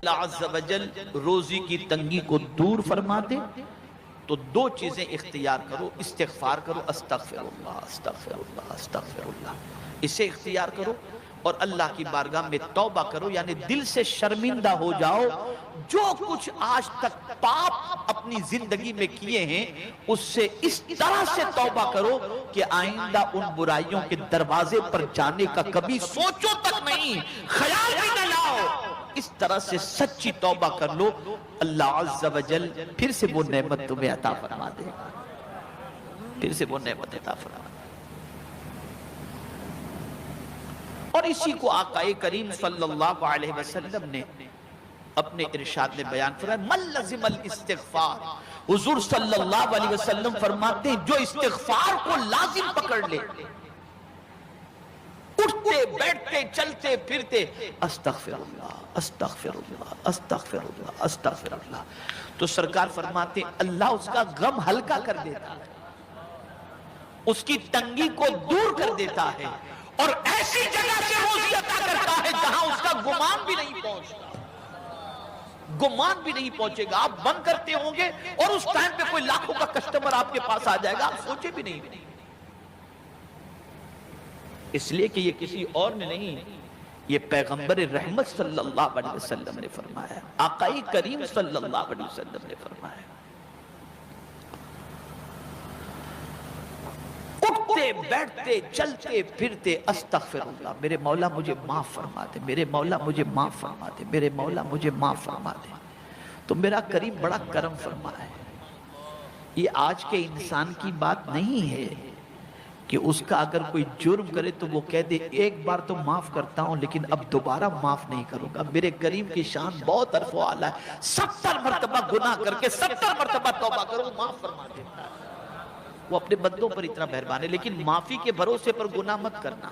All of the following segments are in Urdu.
اللہ عز و جل روزی کی تنگی کو دور فرما دے تو دو چیزیں اختیار کرو، استغفار کرو، استغفر اللہ استغفر اللہ استغفر اللہ، اسے اختیار کرو اور اللہ کی بارگاہ میں توبہ کرو، یعنی دل سے شرمندہ ہو جاؤ جو کچھ آج تک پاپ اپنی زندگی میں کیے ہیں اس سے اس طرح سے توبہ کرو کہ آئندہ ان برائیوں کے دروازے پر جانے کا کبھی سوچو تک نہیں، خیال بھی نہ لاؤ، اس طرح سے سچی توبہ کر لو، اللہ عز و جل پھر سے وہ نعمت تمہیں عطا فرما دے گا، پھر سے وہ نعمت عطا فرما دے گا۔ اور اسی کو آقا کریم صلی اللہ علیہ وسلم نے اپنے ارشاد میں بیان فرمایا، من لزم الاستغفار، حضور صلی اللہ علیہ وسلم فرماتے ہیں جو استغفار کو لازم پکڑ لے، اٹھتے بیٹھتے چلتے پھرتے استغفر اللہ استغفر اللہ استغفر اللہ استغفر اللہ، تو سرکار فرماتے ہیں اللہ اس کا غم ہلکا کر دیتا ہے، اس کی تنگی کو دور کر دیتا ہے، اور ایسی جگہ سے روزی عطا کرتا ہے جہاں اس کا گمان بھی نہیں پہنچتا، گمان بھی نہیں پہنچے گا۔ آپ بند کرتے ہوں گے اور اس ٹائم پہ کوئی لاکھوں کا کسٹمر آپ کے پاس آ جائے گا، آپ سوچے بھی نہیں، اس لیے کہ یہ کسی اور نے نہیں، یہ پیغمبر رحمت صلی اللہ علیہ وسلم نے فرمایا، آقا کریم صلی اللہ علیہ وسلم نے فرمایا، اٹھتے بیٹھتے چلتے پھرتے استغفر اللہ، میرے مولا مجھے معاف فرما دے، میرے مولا مجھے معاف فرما دے، میرے مولا مجھے معاف فرما دے، تو میرا کریم بڑا کرم فرما ہے۔ یہ آج کے انسان کی بات نہیں ہے کہ اس کا اگر کوئی جرم کرے تو وہ کہہ دے ایک بار تو معاف کرتا ہوں لیکن اب دوبارہ معاف نہیں کروں گا، میرے کریم کی شان بہت عرف و اعلیٰ ہے، 70 مرتبہ گناہ کر کے 70 مرتبہ توبہ کرو معاف فرما دیتا ہے، وہ اپنے بندوں پر اتنا مہربان ہے، لیکن معافی کے بھروسے پر گناہ مت کرنا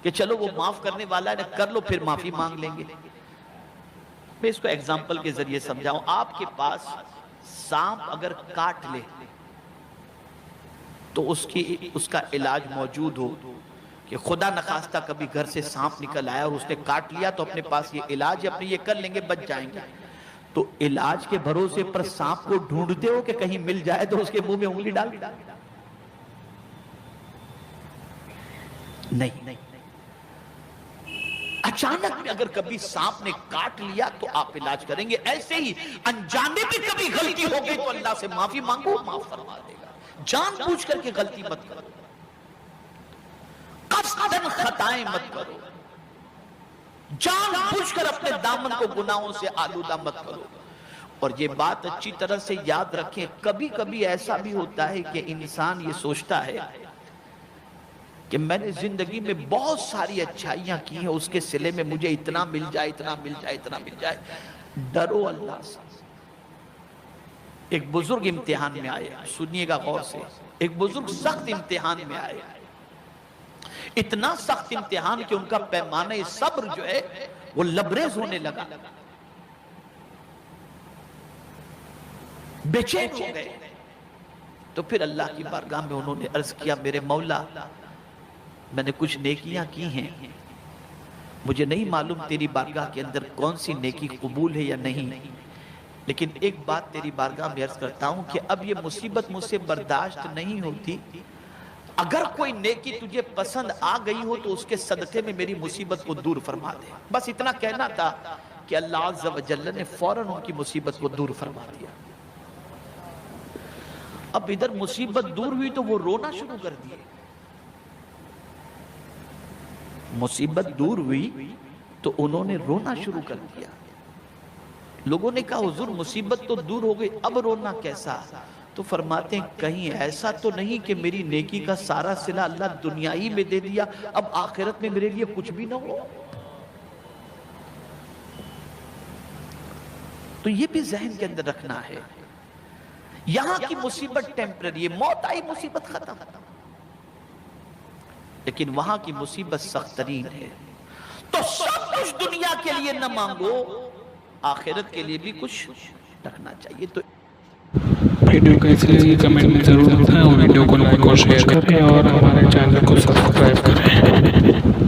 کہ چلو وہ معاف کرنے والا ہے کر لو پھر معافی مانگ لیں گے۔ میں اس کو ایگزامپل کے ذریعے سمجھاؤں، آپ کے پاس سانپ اگر کاٹ لے تو اس کا علاج موجود ہو کہ خدا نخواستہ کبھی گھر سے سانپ نکل آیا اور اس نے کاٹ لیا تو اپنے پاس یہ علاج ہے، اپنے یہ کر لیں گے بچ جائیں گے، تو علاج کے بھروسے پر سانپ کو ڈھونڈتے ہو کہ کہیں مل جائے تو اس کے منہ میں انگلی ڈال نہیں، اچانک میں اگر کبھی سانپ نے کاٹ لیا تو آپ علاج کریں گے، ایسے ہی انجانے بھی کبھی غلطی ہو گئی تو اللہ سے معافی مانگو معاف فرما دے گا، جان بوجھ کر کے غلطی مت کرو، قصداً خطائیں مت کرو، جان بوجھ کر اپنے دامن کو گناہوں سے آلودہ مت کرو۔ اور یہ بات اچھی طرح سے یاد رکھیں، کبھی کبھی ایسا بھی ہوتا ہے کہ انسان یہ سوچتا ہے کہ میں نے زندگی میں بہت ساری اچھائیاں کی ہیں، اس کے صلے میں مجھے اتنا مل جائے اتنا مل جائے اتنا مل جائے، ڈرو اللہ سے۔ ایک بزرگ امتحان میں آئے، سنیے گا غور سے، ایک بزرگ سخت امتحان میں آئے، اتنا سخت امتحان کہ ان کا پیمانہ صبر جو ہے وہ لبریز ہونے لگا، بے چین ہو گئے، تو پھر اللہ کی بارگاہ میں انہوں نے عرض کیا، میرے مولا میں نے کچھ نیکیاں کی ہیں، مجھے نہیں معلوم تیری بارگاہ کے اندر کون سی نیکی قبول ہے یا نہیں، لیکن ایک بات تیری بارگاہ میں عرض کرتا ہوں کہ اب یہ مصیبت مجھ سے برداشت نہیں ہوتی، اگر کوئی نیکی تجھے پسند آ گئی ہو تو اس کے صدقے میں میری مصیبت کو دور فرما دے۔ بس اتنا کہنا تھا کہ اللہ عز و جل نے فوراً ان کی مصیبت کو دور فرما دیا۔ اب ادھر مصیبت دور ہوئی تو وہ رونا شروع کر دیے، مصیبت دور ہوئی تو انہوں نے رونا شروع کر دیا۔ لوگوں نے کہا حضور مصیبت تو دور ہو گئی اب رونا کیسا؟ تو فرماتے ہیں کہیں ایسا تو نہیں کہ میری نیکی کا سارا صلہ اللہ دنیا ہی میں دے دیا، اب آخرت میں میرے لیے کچھ بھی نہ ہو؟ تو یہ بھی ذہن کے اندر رکھنا ہے، یہاں کی مصیبت ٹیمپرری ہے، موت آئی مصیبت ختم، لیکن وہاں کی مصیبت سخت ترین ہے۔ تو سب کچھ دنیا کے لیے نہ مانگو، آخرت کے لیے بھی کچھ رکھنا چاہیے۔ تو ویڈیو کیسی لگی کمنٹ میں ضرور بتائیں، اور ویڈیو کو لائک اور شیئر کریں، اور ہمارے چینل کو سبسکرائب کریں۔